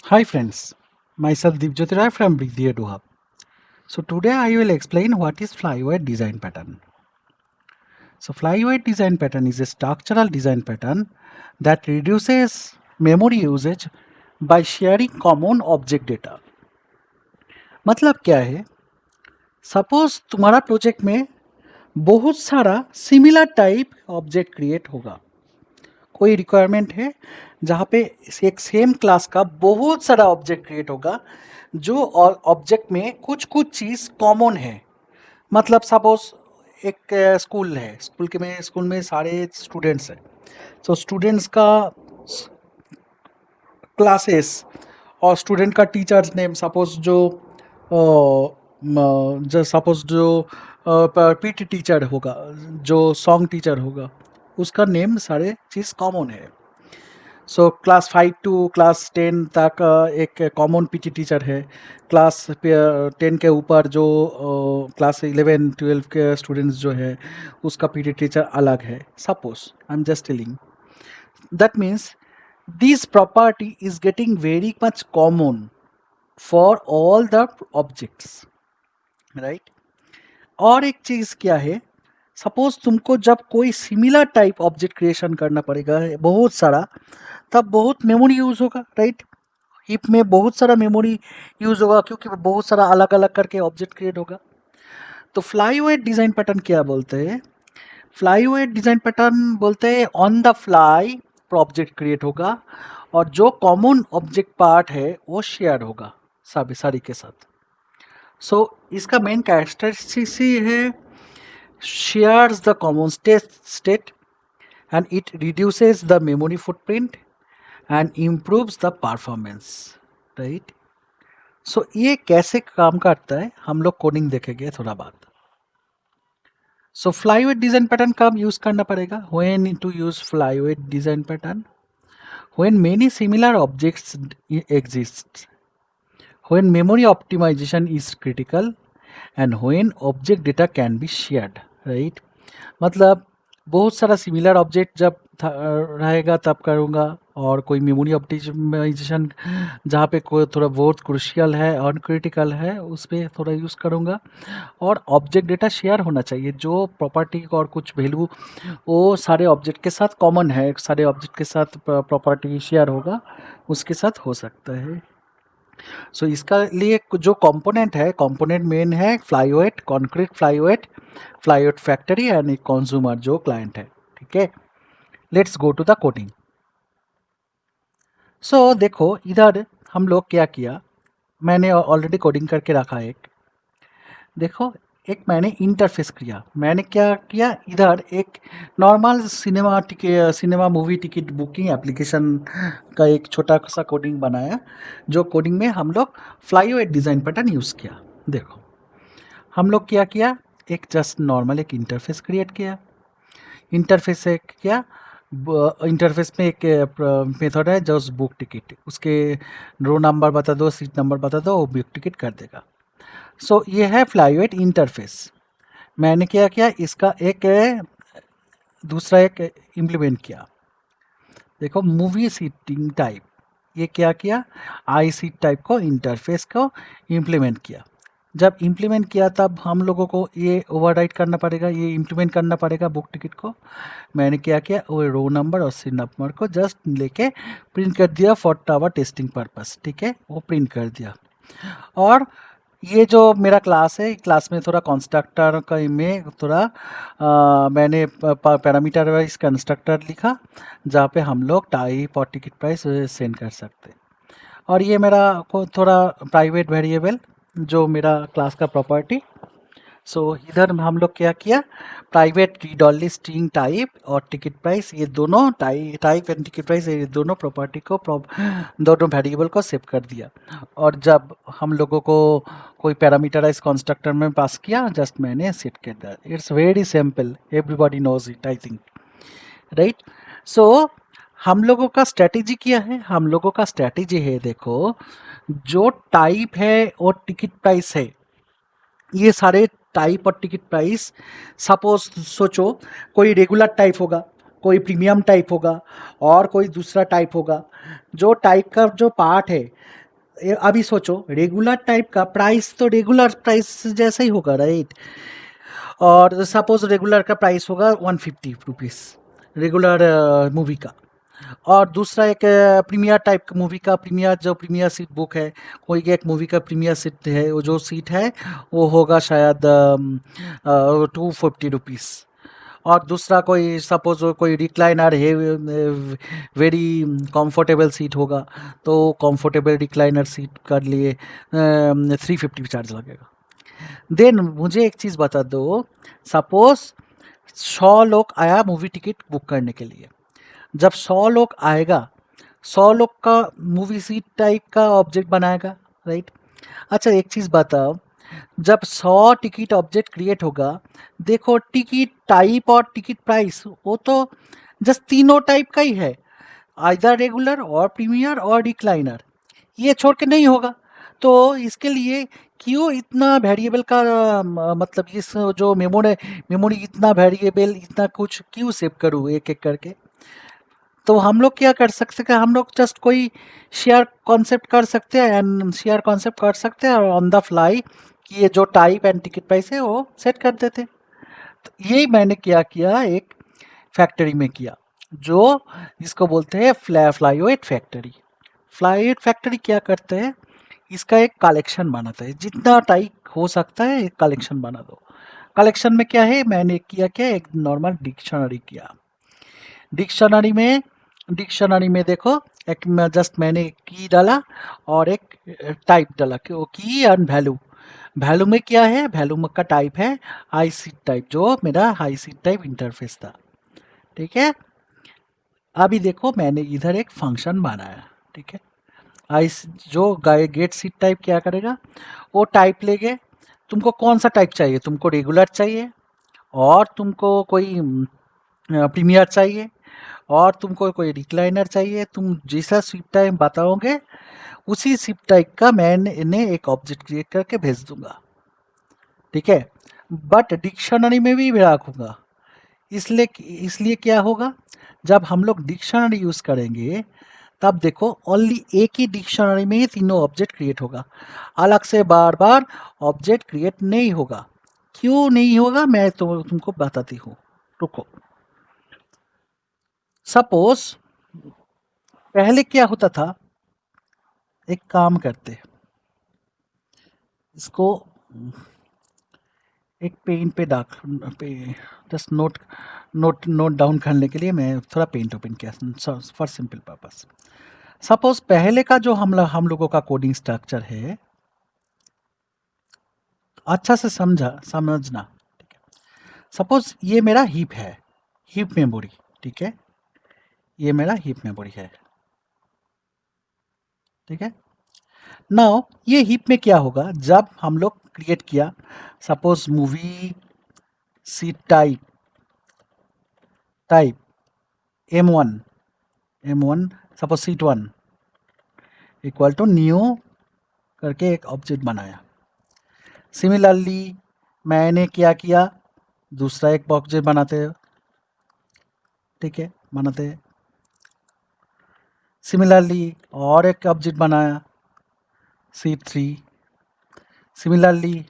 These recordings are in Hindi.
Hi friends, myself Deepjyoti Rai from Brighdia Hub. So today I will explain what is flyweight design pattern. So flyweight design pattern is a structural design pattern that reduces memory usage by sharing common object data. मतलब क्या है? सपोज तुम्हारा प्रोजेक्ट में बहुत सारा सिमिलर टाइप ऑब्जेक्ट क्रिएट होगा। कोई रिक्वायरमेंट है जहाँ पे एक सेम क्लास का बहुत सारा ऑब्जेक्ट क्रिएट होगा जो ऑब्जेक्ट में कुछ कुछ चीज़ कॉमन है। मतलब सपोज एक स्कूल है, स्कूल में सारे स्टूडेंट्स हैं। तो स्टूडेंट्स का क्लासेस और स्टूडेंट का टीचर्स नेम सपोज जो सपोज जो पीटी टीचर होगा, जो सॉन्ग टीचर होगा, उसका नेम सारे चीज़ कॉमन है। सो क्लास 5 टू क्लास 10 तक एक कॉमन पीटी टीचर है। क्लास 10 के ऊपर जो क्लास 11 12 के स्टूडेंट्स जो है उसका पीटी टीचर अलग है। Suppose I am just telling that means this property is getting very much common for all the objects, right. और एक चीज़ क्या है, सपोज तुमको जब कोई सिमिलर टाइप ऑब्जेक्ट क्रिएशन करना पड़ेगा बहुत सारा, तब बहुत मेमोरी यूज़ होगा, राइट। हीप में बहुत सारा मेमोरी यूज़ होगा क्योंकि बहुत सारा अलग अलग करके ऑब्जेक्ट क्रिएट होगा। तो फ्लाईवेट डिज़ाइन पैटर्न क्या बोलते हैं? फ्लाईवेट डिज़ाइन पैटर्न बोलते हैं on the fly object create होगा और जो कॉमन ऑब्जेक्ट पार्ट है वो शेयर होगा सभी सारी के साथ। सो इसका मेन कैरेक्टरिस्टिक्स ही है shares the common state and it reduces the memory footprint and improves the performance, right? सो ये कैसे काम करता है हम लोग कोडिंग देखेंगे थोड़ा बाद। सो फ्लाईवेट डिजाइन पैटर्न कब यूज करना पड़ेगा? When to use flyweight design pattern? When many similar objects exist, when memory optimization is critical and when object data can be shared, right? मतलब बहुत सारा सिमिलर ऑब्जेक्ट जब रहेगा तब करूँगा, और कोई मेमोरी ऑप्टिमाइजेशन जहाँ पे कोई थोड़ा बहुत क्रूशियल है और क्रिटिकल है उस पर थोड़ा यूज़ करूँगा। और ऑब्जेक्ट डेटा शेयर होना चाहिए, जो प्रॉपर्टी और कुछ वैल्यू वो सारे ऑब्जेक्ट के साथ कॉमन है, सारे ऑब्जेक्ट के साथ प्रॉपर्टी शेयर होगा उसके साथ हो सकता है। सो इसका लिए जो कंपोनेंट है, कंपोनेंट मेन है flyweight, concrete flyweight, flyweight factory and एक कंज्यूमर जो क्लाइंट है, ठीक है। Let's go to the coding. So देखो इधर हम लोग क्या किया, मैंने ऑलरेडी कोडिंग करके रखा है एक। देखो एक मैंने इंटरफेस किया, मैंने क्या किया, इधर एक normal cinema movie ticket booking application का एक छोटा सा कोडिंग बनाया, जो कोडिंग में हम लोग फ्लाईवेट डिज़ाइन पैटर्न यूज़ किया। देखो हम लोग क्या किया, एक जस्ट नॉर्मल एक इंटरफेस क्रिएट किया। इंटरफेस से क्या, इंटरफेस में एक मेथड है जस्ट बुक टिकट, उसके रो नंबर बता दो, सीट नंबर बता दो, वो बुक टिकट कर देगा। सो ये है फ्लाईवेट इंटरफेस। मैंने क्या किया, इसका एक दूसरा एक इम्प्लीमेंट किया। देखो मूवी सीटिंग टाइप, ये क्या किया, आई सीट टाइप को इंटरफेस को इम्प्लीमेंट किया। जब इम्प्लीमेंट किया तब हम लोगों को ये ओवरराइट करना पड़ेगा, ये इम्प्लीमेंट करना पड़ेगा बुक टिकट को। मैंने क्या किया, वो रो नंबर और सीट नंबर को जस्ट लेके प्रिंट कर दिया फॉर आवर टेस्टिंग पर्पस, ठीक है, वो प्रिंट कर दिया। और ये जो मेरा क्लास है, क्लास में थोड़ा कंस्ट्रक्टर का में थोड़ा मैंने पैरामीटर वाइज कंस्ट्रक्टर लिखा जहाँ पे हम लोग टाइप और टिकट प्राइस सेंड कर सकते हैं। और ये मेरा को थोड़ा प्राइवेट वेरिएबल जो मेरा क्लास का प्रॉपर्टी। सो इधर हम लोग क्या किया, private read only string type और टिकट प्राइस, ये दोनों टाइप एंड टिकट प्राइस, ये दोनों प्रॉपर्टी को दोनों वेरिएबल को सेव कर दिया। और जब हम लोगों को कोई पैरामीटराइज कंस्ट्रक्टर में पास किया, जस्ट मैंने सेट कर दिया। It's very simple, everybody knows it I think, right. So हम लोगों का स्ट्रैटेजी क्या है, हम लोगों का स्ट्रैटेजी है, देखो जो टाइप है और टिकट प्राइस है, ये सारे टाइप और टिकट प्राइस, सपोज सोचो कोई रेगुलर टाइप होगा, कोई प्रीमियम टाइप होगा और कोई दूसरा टाइप होगा। जो टाइप का जो पार्ट है, अभी सोचो रेगुलर टाइप का प्राइस तो रेगुलर प्राइस जैसा ही होगा, राइट। और सपोज रेगुलर का प्राइस होगा 150 रुपीज़ रेगुलर मूवी का। और दूसरा एक प्रीमियर टाइप का मूवी का प्रीमियर, जो प्रीमियर सीट बुक है, कोई एक मूवी का प्रीमियर सीट है, वो जो सीट है वो होगा शायद 250 रुपीज़। और दूसरा कोई सपोज कोई रिक्लाइनर है, वेरी कंफर्टेबल सीट होगा, तो कंफर्टेबल रिक्लाइनर सीट कर लिए 350 चार्ज लगेगा। देन मुझे एक चीज़ बता दो, सपोज 100 लोग आया मूवी टिकट बुक करने के लिए। जब 100 लोग आएगा, 100 लोग का मूवी सीट टाइप का ऑब्जेक्ट बनाएगा, राइट। अच्छा एक चीज़ बताओ, जब 100 टिकट ऑब्जेक्ट क्रिएट होगा, देखो टिकट टाइप और टिकट प्राइस वो तो जस्ट तीनों टाइप का ही है, आइदर रेगुलर और प्रीमियर और रिक्लाइनर, ये छोड़ के नहीं होगा। तो इसके लिए क्यों इतना वेरिएबल का मतलब इस जो मेमोरी मेमोरी इतना वेरिएबल इतना कुछ क्यों सेव करूँ एक एक करके। तो हम लोग क्या कर सकते हैं, हम लोग जस्ट कोई शेयर कॉन्सेप्ट कर सकते हैं एंड शेयर कॉन्सेप्ट कर सकते हैं और ऑन द फ्लाई कि ये जो टाइप एंड टिकट प्राइस है वो सेट कर देते हैं। तो यही मैंने क्या किया, एक फैक्ट्री में किया, जो इसको बोलते हैं फ्लाईओट फैक्ट्री। फ्लाईओट फैक्ट्री क्या करते हैं, इसका एक कलेक्शन बनाता है, जितना टाइप हो सकता है एक कलेक्शन बना दो। कलेक्शन में क्या है, मैंने किया क्या, एक नॉर्मल डिक्शनरी किया। डिक्शनरी में देखो, एक जस्ट मैंने की डाला और एक टाइप डाला कि वो की एंड वैल्यू। वैल्यू में क्या है, वैल्यू का टाइप है हाई सीट टाइप, जो मेरा हाई सीट टाइप इंटरफेस था, ठीक है। अभी देखो मैंने इधर एक फंक्शन बनाया, ठीक है। आई जो गेट सीट टाइप क्या करेगा, वो टाइप लेके तुमको कौन सा टाइप चाहिए, तुमको रेगुलर चाहिए और तुमको कोई प्रीमियर चाहिए और तुमको कोई रिक्लाइनर चाहिए, तुम जैसा शिप टाइप बताओगे उसी शिप टाइप का मैंने एक ऑब्जेक्ट क्रिएट करके भेज दूंगा, ठीक है। बट डिक्शनरी में भी रखूंगा, इसलिए इसलिए क्या होगा, जब हम लोग डिक्शनरी यूज़ करेंगे तब देखो ओनली एक ही डिक्शनरी में ही तीनों ऑब्जेक्ट क्रिएट होगा, अलग से बार बार ऑब्जेक्ट क्रिएट नहीं होगा। क्यों नहीं होगा मैं तो तुमको बताती हूँ, रुको। सपोज पहले क्या होता था, एक काम करते, इसको एक पेन पे डाक पे just note note note down करने के लिए मैं थोड़ा पेन ओपन किया फॉर सिंपल पर्पस। सपोज पहले का जो हम लोगों का कोडिंग स्ट्रक्चर है, अच्छा से समझना। सपोज ये मेरा हीप है, हीप मेमोरी, ठीक है। ये मेरा हीप मेमोरी है, ठीक है। नाउ ये हीप में क्या होगा, जब हम लोग क्रिएट किया, suppose movie C type type M1 suppose seat 1 equal to new करके एक ऑब्जेक्ट बनाया। सिमिलरली मैंने क्या किया, दूसरा एक ऑब्जेक्ट बनाते हैं, ठीक है, बनाते हैं। सिमिलरली और एक ऑब्जेक्ट बनाया C3। सिमिलरली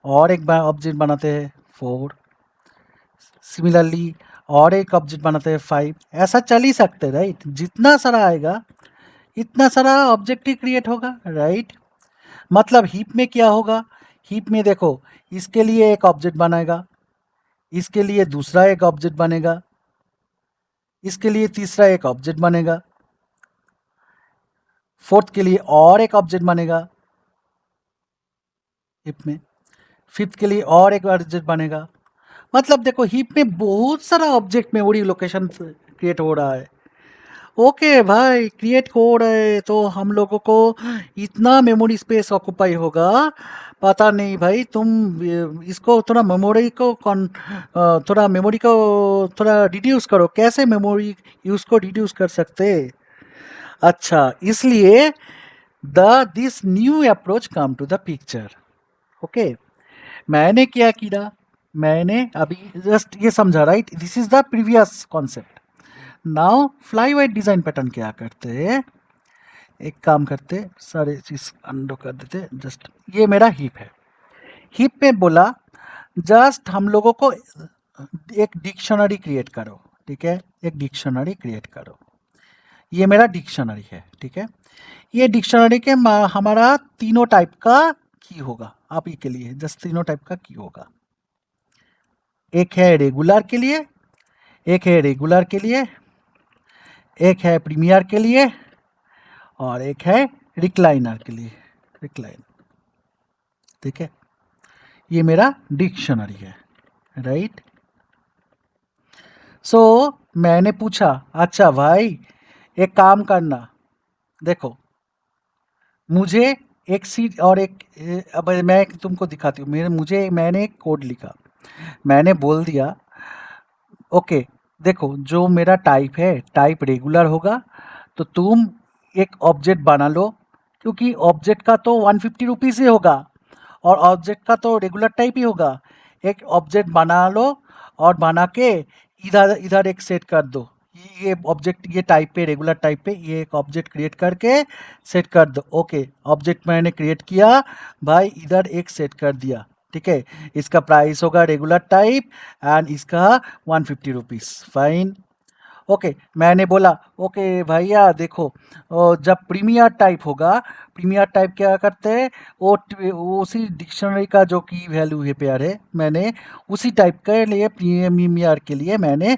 और एक ऑब्जेक्ट बनाते हैं 4। सिमिलरली और एक ऑब्जेक्ट बनाते हैं 5। ऐसा चल ही सकते, राइट। जितना सारा आएगा इतना सारा ऑब्जेक्ट ही क्रिएट होगा, राइट। मतलब हीप में क्या होगा, हीप में देखो इसके लिए एक ऑब्जेक्ट बनेगा, इसके लिए दूसरा एक ऑब्जेक्ट बनेगा, इसके लिए तीसरा एक ऑब्जेक्ट बनेगा, फोर्थ के लिए और एक ऑब्जेक्ट बनेगा हीप में, फिफ्थ के लिए और एक ऑब्जेक्ट बनेगा। मतलब देखो हीप में बहुत सारा ऑब्जेक्ट मेमोरी लोकेशन क्रिएट हो रहा है। ओके भाई, क्रिएट हो रहे तो हम लोगों को इतना मेमोरी स्पेस ऑक्यूपाई होगा, पता नहीं भाई। तुम इसको थोड़ा मेमोरी को थोड़ा मेमोरी को थोड़ा रिड्यूस करो, कैसे मेमोरी यूज को रिड्यूस कर सकते। अच्छा, इसलिए the this new approach come to the picture. Okay, मैंने क्या किया, मैंने अभी जस्ट ये समझा, right. This is the previous concept. Now flyweight design pattern क्या करते, एक काम करते, सारे चीज अंडो कर देते, जस्ट ये मेरा हीप है, हीप पे बोला जस्ट हम लोगों को एक डिक्शनरी क्रिएट करो, ठीक है, एक डिक्शनरी क्रिएट करो, ये मेरा डिक्शनरी है, ठीक है। ये डिक्शनरी के हमारा तीनों टाइप का की होगा, आप ही के लिए जस्ट तीनों टाइप का की होगा, एक है रेगुलर के लिए, एक है रेगुलर के लिए, एक है प्रीमियर के लिए, और एक है रिक्लाइनर के लिए, रिक्लाइन, ठीक है। ये मेरा डिक्शनरी है, राइट। सो मैंने पूछा अच्छा भाई एक काम करना, देखो मुझे एक सीट और एक अब मैं तुमको दिखाती हूँ, मैंने एक कोड लिखा, मैंने बोल दिया ओके देखो जो मेरा टाइप है, टाइप रेगुलर होगा, तो तुम एक ऑब्जेक्ट बना लो, क्योंकि ऑब्जेक्ट का तो 150 रुपीज़ ही होगा और ऑब्जेक्ट का तो रेगुलर टाइप ही होगा। एक ऑब्जेक्ट बना लो और बना के इधर इधर एक सेट कर दो, ये ऑब्जेक्ट ये टाइप पे रेगुलर टाइप पे ये एक ऑब्जेक्ट क्रिएट करके सेट कर दो। ओके ऑब्जेक्ट मैंने क्रिएट किया भाई, इधर एक सेट कर दिया, ठीक है। इसका प्राइस होगा रेगुलर टाइप एंड इसका 150 रुपीज़, फाइन। ओके मैंने बोला ओके भैया देखो जब प्रीमियर टाइप होगा, प्रीमियर टाइप क्या करते हैं, वो उसी डिक्शनरी का जो की वैल्यू है पेयर है, मैंने उसी टाइप के लिए प्रीमियर के लिए मैंने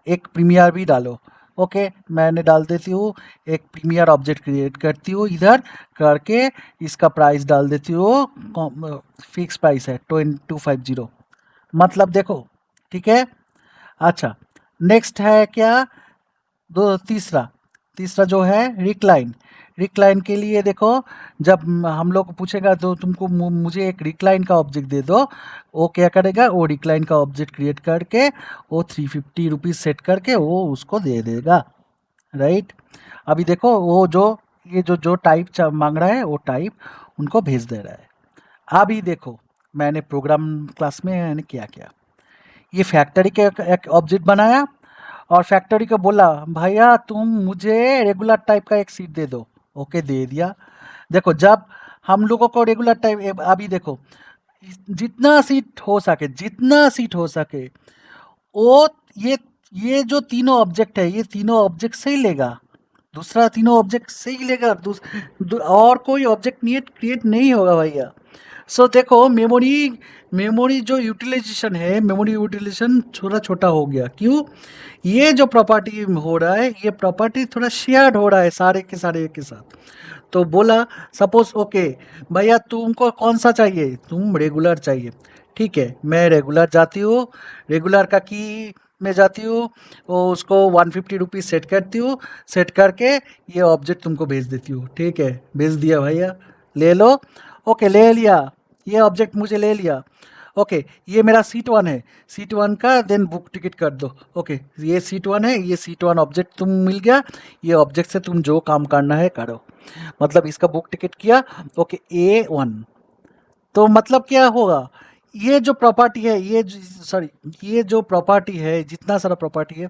एक प्रीमियर भी डालो। ओके मैंने डाल देती हूँ, एक प्रीमियर ऑब्जेक्ट क्रिएट करती हूँ, इधर करके इसका प्राइस डाल देती हूँ, फिक्स प्राइस है 2250, मतलब देखो, ठीक है। अच्छा नेक्स्ट है क्या, दो तीसरा, तीसरा जो है रिक्लाइन, रिक्लाइन के लिए देखो जब हम लोग पूछेगा तो तुमको मुझे एक रिक्लाइन का ऑब्जेक्ट दे दो, वो क्या करेगा, वो रिक्लाइन का ऑब्जेक्ट क्रिएट करके वो 350 रुपीज़ सेट करके वो उसको दे देगा, राइट। अभी देखो वो जो ये जो टाइप मांग रहा है वो टाइप उनको भेज दे रहा है। अभी देखो मैंने प्रोग्राम क्लास में मैंने क्या किया, ये फैक्ट्री के एक ऑब्जेक्ट बनाया और फैक्ट्री को बोला भैया तुम मुझे रेगुलर टाइप का एक सीट दे दो, ओके दे दिया। देखो जब हम लोगों को रेगुलर टाइप, अभी देखो जितना सीट हो सके, जितना सीट हो सके वो ये जो तीनों ऑब्जेक्ट है ये तीनों ऑब्जेक्ट से ही लेगा, दूसरा तीनों ऑब्जेक्ट से ही लेगा, और कोई ऑब्जेक्ट क्रिएट नहीं होगा भैया। सो देखो मेमोरी, मेमोरी जो यूटिलाइजेशन है, मेमोरी यूटिलाइजेशन थोड़ा छोटा हो गया, क्यों, ये जो प्रॉपर्टी हो रहा है ये प्रॉपर्टी थोड़ा शेयर्ड हो रहा है सारे के सारे के साथ। तो बोला सपोज ओके भैया तुमको कौन सा चाहिए, तुम रेगुलर चाहिए, ठीक है मैं रेगुलर जाती हूँ, रेगुलर का की में जाती हूँ, वो उसको 150 रुपीज़ सेट करती हूँ, सेट करके ये ऑब्जेक्ट तुमको भेज देती हूँ, ठीक है भेज दिया भैया, ले लो। ओके ले लिया, ये ऑब्जेक्ट मुझे ले लिया। ओके ये मेरा सीट वन है, सीट वन का देन बुक टिकट कर दो। ओके ये सीट वन है, ये सीट वन ऑब्जेक्ट तुम मिल गया, ये ऑब्जेक्ट से तुम जो काम करना है करो, मतलब इसका बुक टिकट किया। ओके A1, तो मतलब क्या होगा, ये जो प्रॉपर्टी है ये सॉरी ये जो प्रॉपर्टी है, जितना सारा प्रॉपर्टी है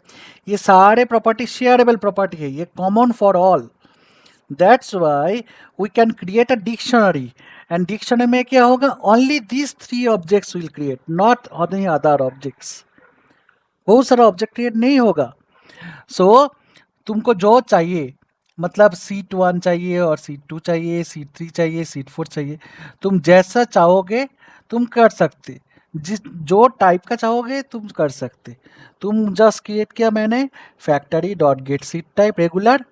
ये सारे प्रॉपर्टी शेयरेबल प्रॉपर्टी है, ये common for all. That's why we can create a dictionary, and dictionary में क्या होगा, only this 3 objects will create, not any other objects, बहुत सारा ऑब्जेक्ट क्रिएट नहीं होगा। सो तुमको जो चाहिए, मतलब सीट वन चाहिए और सीट टू चाहिए, सीट थ्री चाहिए, सीट फोर चाहिए, तुम जैसा चाहोगे तुम कर सकते, जिस जो टाइप का चाहोगे तुम कर सकते। तुम जस्ट क्रिएट किया मैंने factory dot gate seat type regular,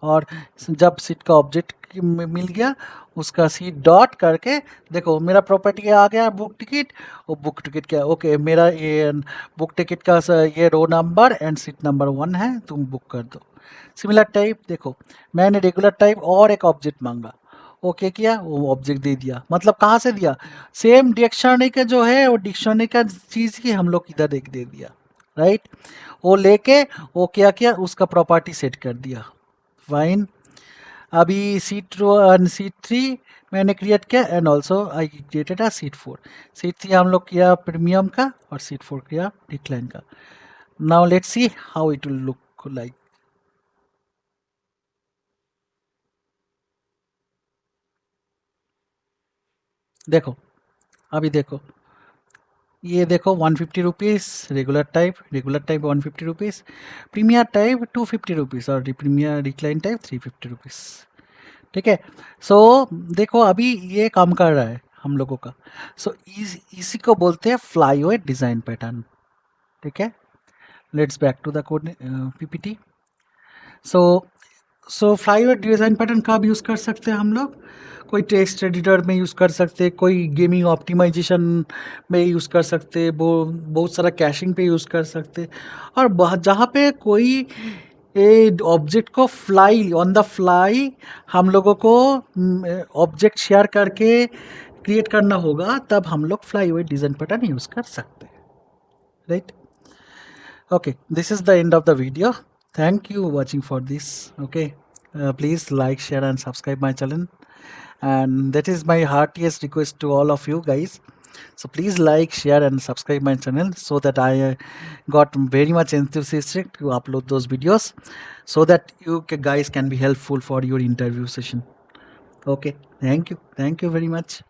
और जब सीट का ऑब्जेक्ट मिल गया उसका सीट डॉट करके देखो मेरा प्रॉपर्टी आ गया बुक टिकट, और बुक टिकट क्या, ओके मेरा ये बुक टिकट का ये row number and seat number 1 है, तुम बुक कर दो। सिमिलर टाइप देखो मैंने रेगुलर टाइप और एक ऑब्जेक्ट मांगा, ओके किया वो ऑब्जेक्ट दे दिया, मतलब कहाँ से दिया, सेम डिक्शनरी का जो है वो डिक्शनरी का चीज़ ही हम लोग इधर एक दे दिया, राइट। वो लेके वो क्या किया उसका प्रॉपर्टी सेट कर दिया, फाइन। अभी सीट थ्री मैंने क्रिएट किया and also I created a seat four, seat three हम लोग किया प्रीमियम का और सीट फोर किया डिक्लाइन का। Now let's see how it will look, देखो लाइक, देखो अभी देखो, ये देखो 150 rupees, regular type 150 rupees, premier type 250 rupees और प्रीमियर रिक्लाइन टाइप 350 रुपीज़। ठीक है। सो देखो अभी ये काम कर रहा है हम लोगों का। सो इसी को बोलते हैं फ्लाईओवर डिज़ाइन पैटर्न। ठीक है। Let's back to the code PPT. So so flyover design pattern कब यूज़ कर सकते हैं हम लोग? कोई टेक्स्ट एडिटर में यूज़ कर सकते हैं, कोई गेमिंग ऑप्टिमाइजेशन में यूज़ कर सकते हैं, बहुत सारा कैशिंग पे यूज़ कर सकते हैं। और जहाँ पे कोई ऑब्जेक्ट को फ्लाई ऑन द फ्लाई हम लोगों को ऑब्जेक्ट शेयर करके क्रिएट करना होगा, तब हम लोग फ्लाईओवर डिज़ाइन पैटर्न यूज़ कर सकते हैं, right? Okay, this is the end of the video. Thank you watching for this. Okay, please like, share, and subscribe my channel. And that is my heartiest request to all of you guys. So please like, share, and subscribe my channel so that I got very much enthusiastic to upload those videos, so that you guys can be helpful for your interview session. Okay, thank you very much.